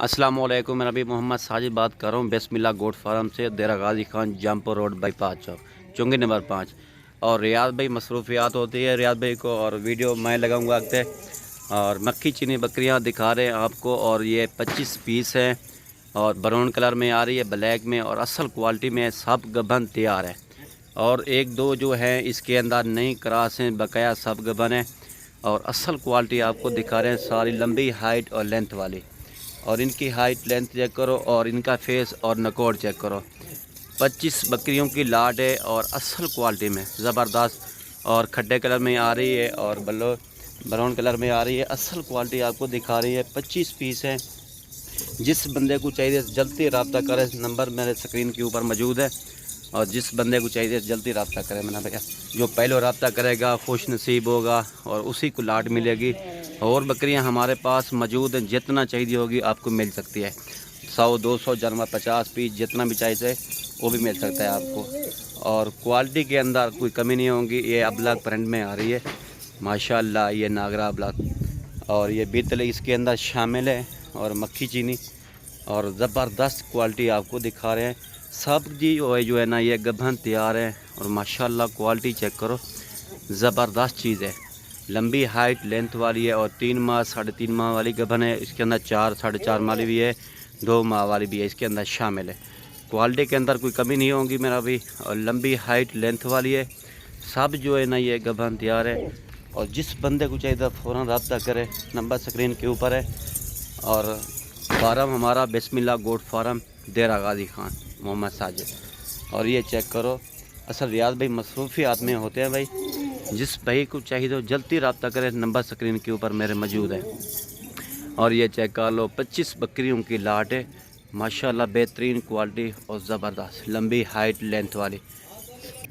अस्सलाम वालेकुम। मैं नबी मोहम्मद साजिद बात कर रहा हूँ बिस्मिल्लाह गोट फार्म से, देरा गाजी खान जमपुर रोड बाईपास चौक, चुंगी नंबर 5। और रियाज भाई मसरूफियात होती है रियाज भाई को, और वीडियो मैं लगाऊंगा आगे। और मक्खी चीनी बकरियाँ दिखा रहे हैं आपको, और ये 25 पीस हैं और ब्राउन कलर में आ रही है, ब्लैक में, और असल क्वालिटी में सब गबन तैयार है। और एक दो जो है इसके अंदर नई क्रास हैं, बकाया सब गबन है। और असल क्वालिटी आपको दिखा रहे हैं, सारी लंबी हाइट और लेंथ वाली। और इनकी हाइट लेंथ चेक करो और इनका फेस और नकोड़ चेक करो। 25 बकरियों की लाट है और असल क्वालिटी में ज़बरदस्त, और खड्डे कलर में आ रही है और ब्राउन कलर में आ रही है। असल क्वालिटी आपको दिखा रही है। 25 पीस हैं। जिस बंदे को चाहिए जल्दी रब्ता करें, नंबर मेरे स्क्रीन के ऊपर मौजूद है। और जिस बंदे को चाहिए जल्दी रब्ता करें। मैंने भैया जो पहले रब्ता करेगा खुश नसीब होगा और उसी को लाट मिलेगी। और बकरियां हमारे पास मौजूद हैं, जितना चाहिए होगी आपको मिल सकती है। 100 200 जानवर 50 पीस जितना भी चाहिए वो भी मिल सकता है आपको। और क्वालिटी के अंदर कोई कमी नहीं होगी। ये अबलग प्रिंट में आ रही है माशाल्लाह, ये नागरा अबलग, और ये बीतले इसके अंदर शामिल है, और मक्खी चीनी, और ज़बरदस्त क्वालिटी आपको दिखा रहे हैं। सब जी जो है ना, ये गबन तैयार है। और माशाल्लाह क्वालिटी चेक करो, ज़बरदस्त चीज़ है। लंबी हाइट लेंथ वाली है, और 3 माह 3.5 माह वाली गबन है। इसके अंदर 4 4.5 माह वाली भी है, 2 माह वाली भी है, इसके अंदर शामिल है। क्वालिटी के अंदर कोई कमी नहीं होगी मेरा भी। और लंबी हाइट लेंथ वाली है। सब जो है ना ये गबन तैयार है। और जिस बंदे को चाहिए फ़ौरन रब्ता करे, नंबर स्क्रीन के ऊपर है। और फार्म हमारा बिस्मिल्लाह गोट फार्म, देरा गाजी खान मोहम्मद साजिद। और ये चेक करो, असल रियाज भाई मसरूफियात में होते हैं भाई। जिस भाई को चाहिए तो जल्दी रब्ता करें, नंबर स्क्रीन के ऊपर मेरे मौजूद है। और ये चेक कर लो, 25 बकरियों की लाट है माशाल्लाह, बेहतरीन क्वालिटी और ज़बरदस्त लंबी हाइट लेंथ वाली।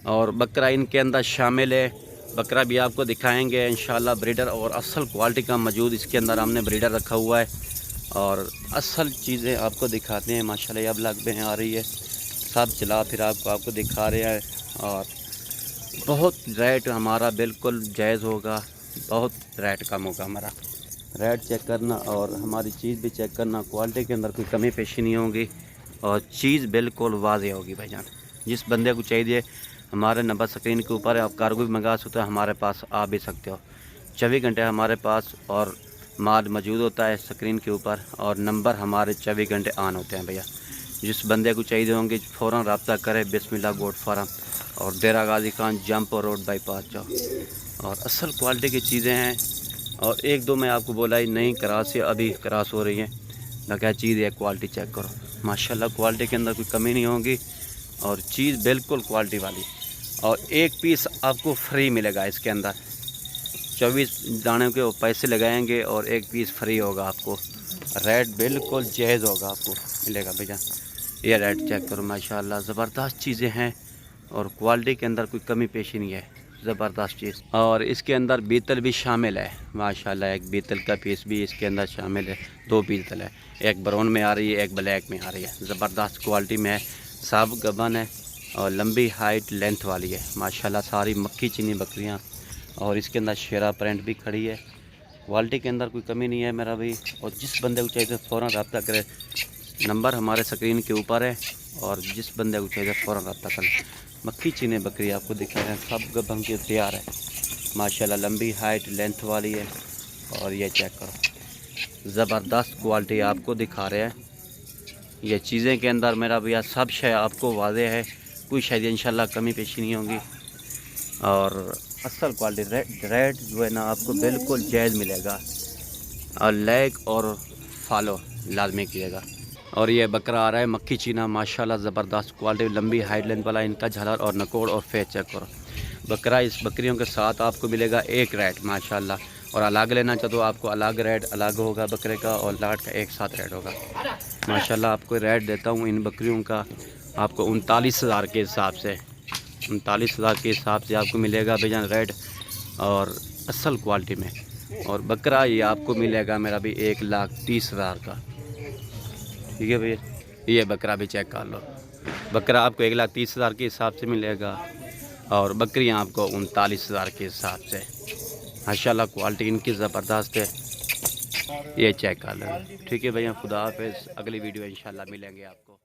और बकरा इनके अंदर शामिल है। बकरा भी आपको दिखाएंगे इंशाल्लाह। ब्रीडर और असल क्वालिटी का मौजूद इसके अंदर हमने ब्रीडर रखा हुआ है। और असल चीज़ें आपको दिखाते हैं माशाल्लाह। अब लग में आ रही है, सब चला फिर आपको दिखा रहे हैं। और बहुत रेट हमारा बिल्कुल जायज़ होगा, बहुत रेट कम होगा हमारा। रेट चेक करना और हमारी चीज़ भी चेक करना, क्वालिटी के अंदर कोई कमी पेशी नहीं होगी, और चीज़ बिल्कुल वाज़ेह होगी भाईजान। जिस बंदे को चाहिए हमारे नंबर स्क्रीन के ऊपर है। आप कार्गो भी मंगा सकते हो, हमारे पास आ भी सकते हो। 24 घंटे हमारे पास और माल मौजूद होता है स्क्रीन के ऊपर, और नंबर हमारे 24 घंटे ऑन होते हैं भैया। जिस बंदे को चाहिए होंगे फ़ौरन रब्ता करें। बिस्मिल्लाह गोट फार्म और देरा गाजी खान जमपुर रोड बाईपास जाओ। और असल क्वालिटी की चीज़ें हैं। और एक दो मैं आपको बोला ही नहीं, क्रास या अभी क्रास हो रही है ना, क्या चीज़ है। क्वालिटी चेक करो माशाल्लाह, क्वालिटी के अंदर कोई कमी नहीं होगी, और चीज़ बिल्कुल क्वालिटी वाली। और एक पीस आपको फ्री मिलेगा इसके अंदर। 24 दाने के वो पैसे लगाएंगे और एक पीस फ्री होगा आपको। रेट बिल्कुल जायज़ होगा आपको मिलेगा भैया। ये रेट चेक करो माशाल्लाह, ज़बरदस्त चीज़ें हैं, और क्वालिटी के अंदर कोई कमी पेशी नहीं है, ज़बरदस्त चीज़। और इसके अंदर बीतल भी शामिल है माशाल्लाह। एक बीतल का पीस भी इसके अंदर शामिल है। 2 बीतल है, एक ब्राउन में आ रही है, एक ब्लैक में आ रही है। ज़बरदस्त क्वालिटी में है, सब गबन है, और लंबी हाइट लेंथ वाली है माशाल्लाह। सारी मक्खी चीनी बकरियाँ, और इसके अंदर शेरा प्रिंट भी खड़ी है। क्वालिटी के अंदर कोई कमी नहीं है मेरा भाई। और जिस बंदे को चाहिए फ़ौरन रब्ता करे, नंबर हमारे स्क्रीन के ऊपर है। और जिस बंदे को चाहिए फ़ौरन रब्ता करें। मक्खी चीनी बकरी आपको दिखा रहे हैं, सब गबन के तैयार है माशाल्लाह, लंबी हाइट लेंथ वाली है। और ये चेक करो, ज़बरदस्त क्वालिटी आपको दिखा रहे हैं। ये चीज़ें के अंदर मेरा भैया सब शय आपको वाज़ेह है, कोई शायद इंशाल्लाह कमी पेशी नहीं होगी। और असल क्वालिटी रेट जो है ना आपको बिल्कुल जायज़ मिलेगा। और लाइक और फॉलो लाजमी कीजिएगा। और ये बकरा आ रहा है मक्खी चीना माशाल्लाह, ज़बरदस्त क्वालिटी, लंबी हाइट लेंथ वाला। इनका झालर और नकोड़ और फेस चेक करो। बकरा इस बकरियों के साथ आपको मिलेगा एक रेट माशाल्लाह। और अलग लेना चाहो तो आपको अलग रेट अलग होगा बकरे का, और लाट का एक साथ रेट होगा माशाल्लाह। आपको रेट देता हूँ इन बकरियों का आपको 39,000 के हिसाब से, 39,000 के हिसाब से आपको मिलेगा भैया रेट, और असल क्वालिटी में। और बकरा ये आपको मिलेगा मेरा भी 1,30,000 का, ठीक है भैया। ये बकरा भी चेक कर लो, बकरा आपको 1,30,000 के हिसाब से मिलेगा, और बकरियां आपको 39,000 के हिसाब से माशाल्लाह। क्वालिटी इनकी ज़बरदस्त है। ये चेक कर लो। ठीक है भैया, खुदा हाफिज़। अगली वीडियो इंशाल्लाह मिलेंगे आपको।